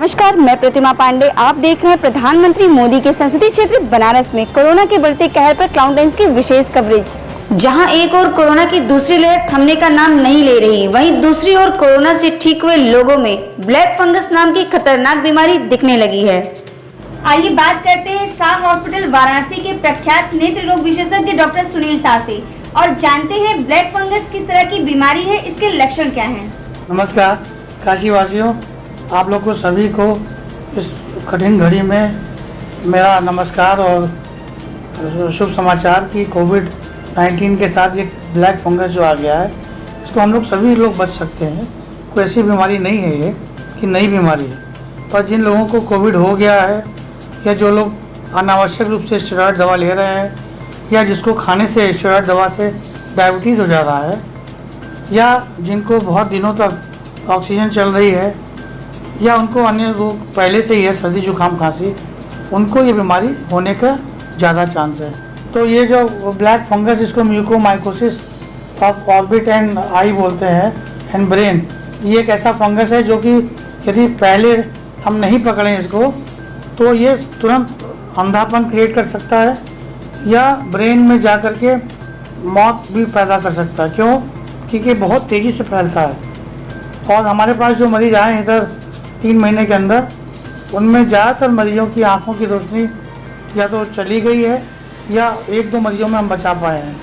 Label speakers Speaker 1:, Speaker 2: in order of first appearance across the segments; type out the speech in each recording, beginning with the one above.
Speaker 1: नमस्कार, मैं प्रतिमा पांडे। आप देख रहे हैं प्रधानमंत्री मोदी के संसदीय क्षेत्र बनारस में कोरोना के बढ़ते कहर पर क्राउन टाइम्स की विशेष कवरेज। जहां एक और कोरोना की दूसरी लहर थमने का नाम नहीं ले रही, वहीं दूसरी ओर कोरोना से ठीक हुए लोगों में ब्लैक फंगस नाम की खतरनाक बीमारी दिखने लगी है। आइए बात करते हैं शाह हॉस्पिटल वाराणसी के प्रख्यात नेत्र रोग विशेषज्ञ डॉक्टर सुनील शाह से और जानते हैं ब्लैक फंगस किस तरह की बीमारी है, इसके लक्षण क्या हैं।
Speaker 2: नमस्कार काशी वासियों, आप लोग को सभी को इस कठिन घड़ी में मेरा नमस्कार और शुभ समाचार कि कोविड-19 के साथ ये ब्लैक फंगस जो आ गया है, इसको हम लोग सभी लोग बच सकते हैं। कोई ऐसी बीमारी नहीं है ये कि नई बीमारी है, पर जिन लोगों को कोविड हो गया है या जो लोग अनावश्यक रूप से स्टेरॉयड दवा ले रहे हैं या जिसको खाने से स्टेरॉयड दवा से डायबिटीज़ हो जा रहा है या जिनको बहुत दिनों तक ऑक्सीजन चल रही है या उनको अन्य रोग पहले से ही है, सर्दी जुकाम खांसी, उनको ये बीमारी होने का ज़्यादा चांस है। तो ये जो ब्लैक फंगस, इसको mucormycosis of orbit and I बोलते हैं एंड ब्रेन, ये एक ऐसा फंगस है जो कि यदि पहले हम नहीं पकड़ें इसको तो ये तुरंत अंधापन क्रिएट कर सकता है या ब्रेन में जा कर के मौत भी पैदा कर सकता है। क्यों? क्योंकि बहुत तेज़ी से फैलता है। और हमारे पास जो मरीज आए हैं इधर 3 महीने के अंदर, उनमें ज़्यादातर मरीजों की आंखों की रोशनी या तो चली गई है या 1-2 मरीजों में हम बचा पाए हैं।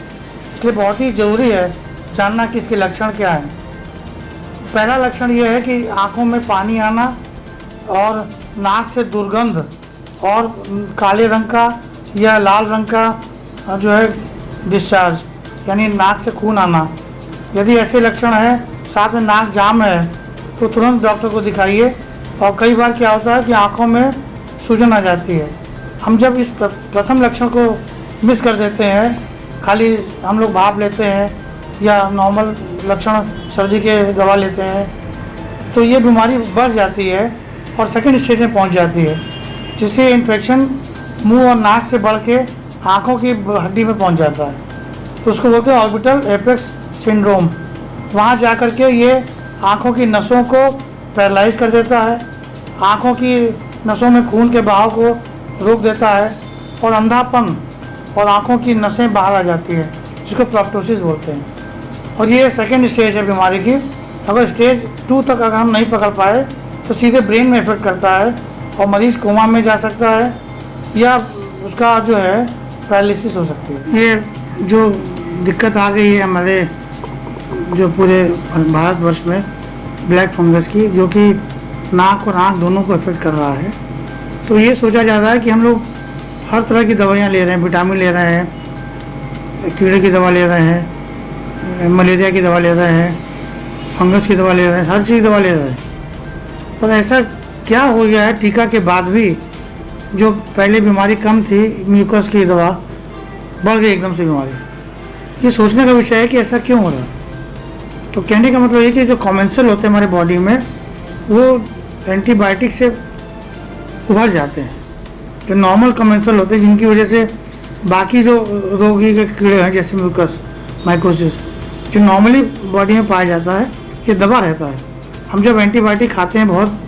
Speaker 2: इसलिए बहुत ही ज़रूरी है जानना कि इसके लक्षण क्या हैं। पहला लक्षण ये है कि आंखों में पानी आना और नाक से दुर्गंध और काले रंग का या लाल रंग का जो है डिस्चार्ज, यानी नाक से खून आना। यदि ऐसे लक्षण है, साथ में नाक जाम है, तो तुरंत डॉक्टर को दिखाइए। और कई बार क्या होता है कि आंखों में सूजन आ जाती है। हम जब इस प्रथम लक्षण को मिस कर देते हैं, खाली हम लोग भाप लेते हैं या नॉर्मल लक्षण सर्दी के दवा लेते हैं, तो ये बीमारी बढ़ जाती है और सेकंड स्टेज में पहुंच जाती है, जिससे इन्फेक्शन मुंह और नाक से बढ़ के आँखों की हड्डी में पहुंच जाता है। तो उसको बोलते हैं ऑर्बिटल एपेक्स सिंड्रोम। वहाँ जा कर के ये आँखों की नसों को पैरालाइज कर देता है, आँखों की नसों में खून के बहाव को रोक देता है और अंधापन और आँखों की नसें बाहर आ जाती है, जिसको प्रोप्टोसिस बोलते हैं। और ये सेकेंड स्टेज है बीमारी की। अगर स्टेज 2 तक अगर हम नहीं पकड़ पाए तो सीधे ब्रेन में इफेक्ट करता है और मरीज़ कोमा में जा सकता है या उसका जो है पैरालिसिस हो सकती है। ये जो दिक्कत आ गई है हमारे जो पूरे भारतवर्ष में ब्लैक फंगस की, जो कि नाक और आँख दोनों को इफेक्ट कर रहा है, तो ये सोचा जाता है कि हम लोग हर तरह की दवाइयाँ ले रहे हैं, विटामिन ले रहे हैं, कीड़े की दवा ले रहे हैं, मलेरिया की दवा ले रहे हैं, फंगस की दवा ले रहे हैं, हर चीज़ की दवा ले रहे हैं। पर ऐसा क्या हो गया है, टीका के बाद भी जो पहले बीमारी कम थी, म्यूकस की दवा, बढ़ गई एकदम से बीमारी। ये सोचने का विषय है कि ऐसा क्यों हो रहा है। तो कहने का मतलब ये कि जो कॉमेंसल होते हैं हमारे बॉडी में, वो एंटीबायोटिक से उभर जाते हैं। जो नॉर्मल कॉमेंसल होते हैं, जिनकी वजह से बाकी जो रोगी के कीड़े हैं जैसे म्यूकस माइकोसिस, जो नॉर्मली बॉडी में पाया जाता है, ये दबा रहता है। हम जब एंटीबायोटिक खाते हैं, बहुत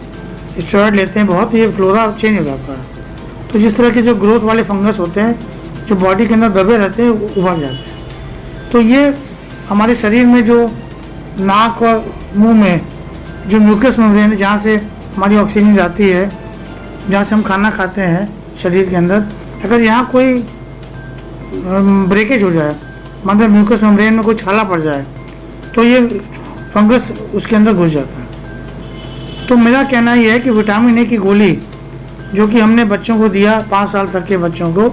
Speaker 2: स्टेरॉयड लेते हैं बहुत, ये फ्लोरा चेंज हो जाता है। तो जिस तरह के जो ग्रोथ वाले फंगस होते हैं, जो बॉडी के अंदर दबे रहते हैं, उभर जाते हैं। तो ये हमारे शरीर में जो नाक और मुंह में जो म्यूकस मेम्ब्रेन है, जहाँ से हमारी ऑक्सीजन जाती है, जहाँ से हम खाना खाते हैं शरीर के अंदर, अगर यहाँ कोई ब्रेकेज हो जाए, मतलब म्यूकस मेम्ब्रेन में कोई छाला पड़ जाए, तो ये फंगस उसके अंदर घुस जाता है। तो मेरा कहना ये है कि विटामिन ए की गोली जो कि हमने बच्चों को दिया, 5 साल तक के बच्चों को,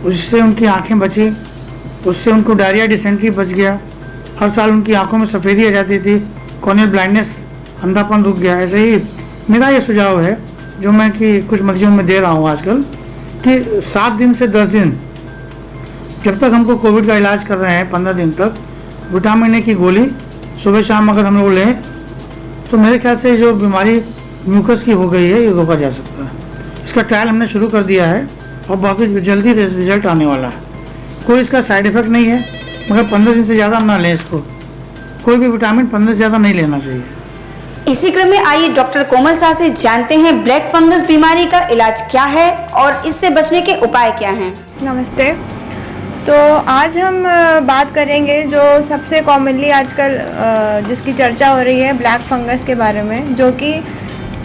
Speaker 2: उससे उनकी आँखें बची, उससे उनको डायरिया डिसेंट्री बच गया, हर साल उनकी आंखों में सफ़ेदी आ जाती थी, कॉर्नियल ब्लाइंडनेस, अंधापन रुक गया। ऐसे ही मेरा ये सुझाव है जो मैं कि कुछ मरीजों में दे रहा हूँ आजकल, कि 7 दिन से 10 दिन जब तक हमको कोविड का इलाज कर रहे हैं, 15 दिन तक विटामिन ए की गोली सुबह शाम अगर हम लोग लें, तो मेरे ख्याल से जो बीमारी म्यूकस की हो गई है, ये रोका जा सकता है। इसका ट्रायल हमने शुरू कर दिया है और बहुत जल्दी रिजल्ट आने वाला है। कोई इसका साइड इफ़ेक्ट नहीं है, मगर 15 दिन से ज़्यादा ना लें इसको। कोई भी विटामिन 15 से ज़्यादा नहीं लेना चाहिए।
Speaker 1: इसी क्रम में आइए डॉक्टर कोमल शाह से जानते हैं ब्लैक फंगस बीमारी का इलाज क्या है और इससे बचने के उपाय क्या हैं।
Speaker 3: नमस्ते। तो आज हम बात करेंगे जो सबसे कॉमनली आजकल जिसकी चर्चा हो रही है ब्लैक फंगस के बारे में, जो कि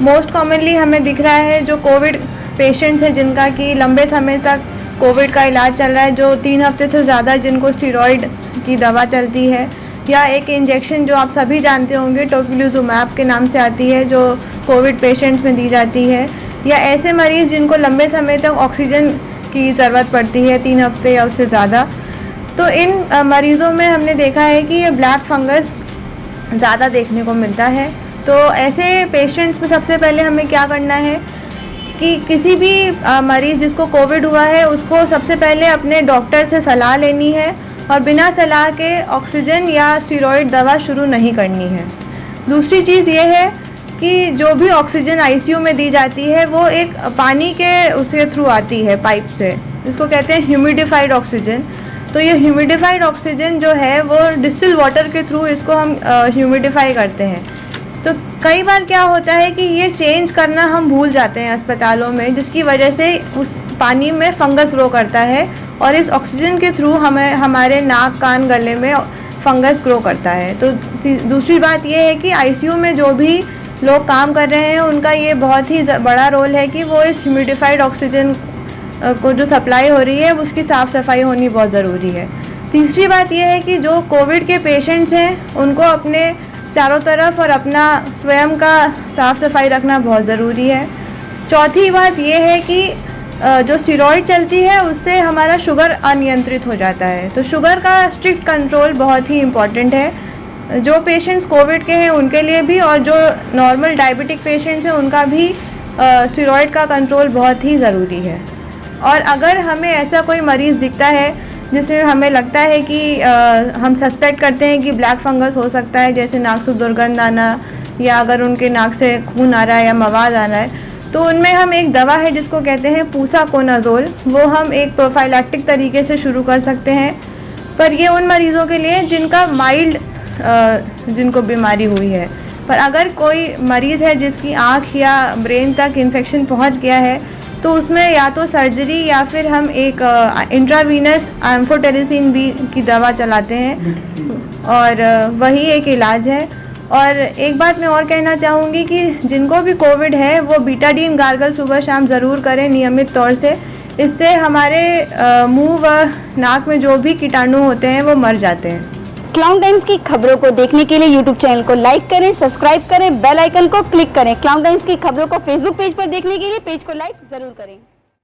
Speaker 3: मोस्ट कॉमनली हमें दिख रहा है जो कोविड पेशेंट्स हैं जिनका कि लंबे समय तक कोविड का इलाज चल रहा है, जो 3 हफ्ते से ज़्यादा जिनको स्टीरॉयड की दवा चलती है, या एक इंजेक्शन जो आप सभी जानते होंगे टोकिलिजुमैब के नाम से आती है जो कोविड पेशेंट्स में दी जाती है, या ऐसे मरीज़ जिनको लंबे समय तक ऑक्सीजन की ज़रूरत पड़ती है 3 हफ्ते या उससे ज़्यादा। तो इन मरीज़ों में हमने देखा है कि ये ब्लैक फंगस ज़्यादा देखने को मिलता है। तो ऐसे पेशेंट्स में सबसे पहले हमें क्या करना है कि किसी भी मरीज़ जिसको कोविड हुआ है उसको सबसे पहले अपने डॉक्टर से सलाह लेनी है और बिना सलाह के ऑक्सीजन या स्टीरॉयड दवा शुरू नहीं करनी है। दूसरी चीज़ ये है कि जो भी ऑक्सीजन आईसीयू में दी जाती है वो एक पानी के उसके थ्रू आती है, पाइप से, जिसको कहते हैं ह्यूमिडिफाइड ऑक्सीजन। तो ये ह्यूमिडिफाइड ऑक्सीजन जो है वो डिस्टिल वाटर के थ्रू इसको हम ह्यूमिडिफाई करते हैं। तो कई बार क्या होता है कि ये चेंज करना हम भूल जाते हैं अस्पतालों में, जिसकी वजह से उस पानी में फंगस ग्रो करता है और इस ऑक्सीजन के थ्रू हमें हमारे नाक, कान, गले में फंगस ग्रो करता है। तो दूसरी बात ये है कि आईसीयू में जो भी लोग काम कर रहे हैं उनका ये बहुत ही बड़ा रोल है कि वो इस ह्यूमिडिफाइड ऑक्सीजन को जो सप्लाई हो रही है उसकी साफ़ सफाई होनी बहुत ज़रूरी है। तीसरी बात ये है कि जो कोविड के पेशेंट्स हैं उनको अपने चारों तरफ और अपना स्वयं का साफ़ सफाई रखना बहुत ज़रूरी है। चौथी बात ये है कि जो स्टीरॉयड चलती है उससे हमारा शुगर अनियंत्रित हो जाता है। तो शुगर का स्ट्रिक्ट कंट्रोल बहुत ही इम्पॉर्टेंट है, जो पेशेंट्स कोविड के हैं उनके लिए भी और जो नॉर्मल डायबिटिक पेशेंट्स हैं उनका भी स्टीरॉयड का कंट्रोल बहुत ही ज़रूरी है। और अगर हमें ऐसा कोई मरीज़ दिखता है जिसमें हमें लगता है कि हम सस्पेक्ट करते हैं कि ब्लैक फंगस हो सकता है, जैसे नाक से दुर्गंध आना या अगर उनके नाक से खून आ रहा है या मवाद आ रहा है, तो उनमें हम एक दवा है जिसको कहते हैं पूसाकोनाजोल, वो हम एक प्रोफाइलैक्टिक तरीके से शुरू कर सकते हैं। पर ये उन मरीज़ों के लिए जिनका माइल्ड जिनको बीमारी हुई है। पर अगर कोई मरीज़ है जिसकी आँख या ब्रेन तक इन्फेक्शन पहुंच गया है तो उसमें या तो सर्जरी या फिर हम एक इंट्रावीनस एम्फोटेरिसिन बी की दवा चलाते हैं और वही एक इलाज है। और एक बात मैं और कहना चाहूँगी कि जिनको भी कोविड है वो बीटाडीन गार्गल सुबह शाम ज़रूर करें नियमित तौर से। इससे हमारे मुंह व नाक में जो भी कीटाणु होते हैं वो मर जाते हैं।
Speaker 1: क्लाउन टाइम्स की खबरों को देखने के लिए यूट्यूब चैनल को लाइक करें, सब्सक्राइब करें, बेल आइकन को क्लिक करें। क्लाउन टाइम्स की खबरों को फेसबुक पेज पर देखने के लिए पेज को लाइक जरूर करें।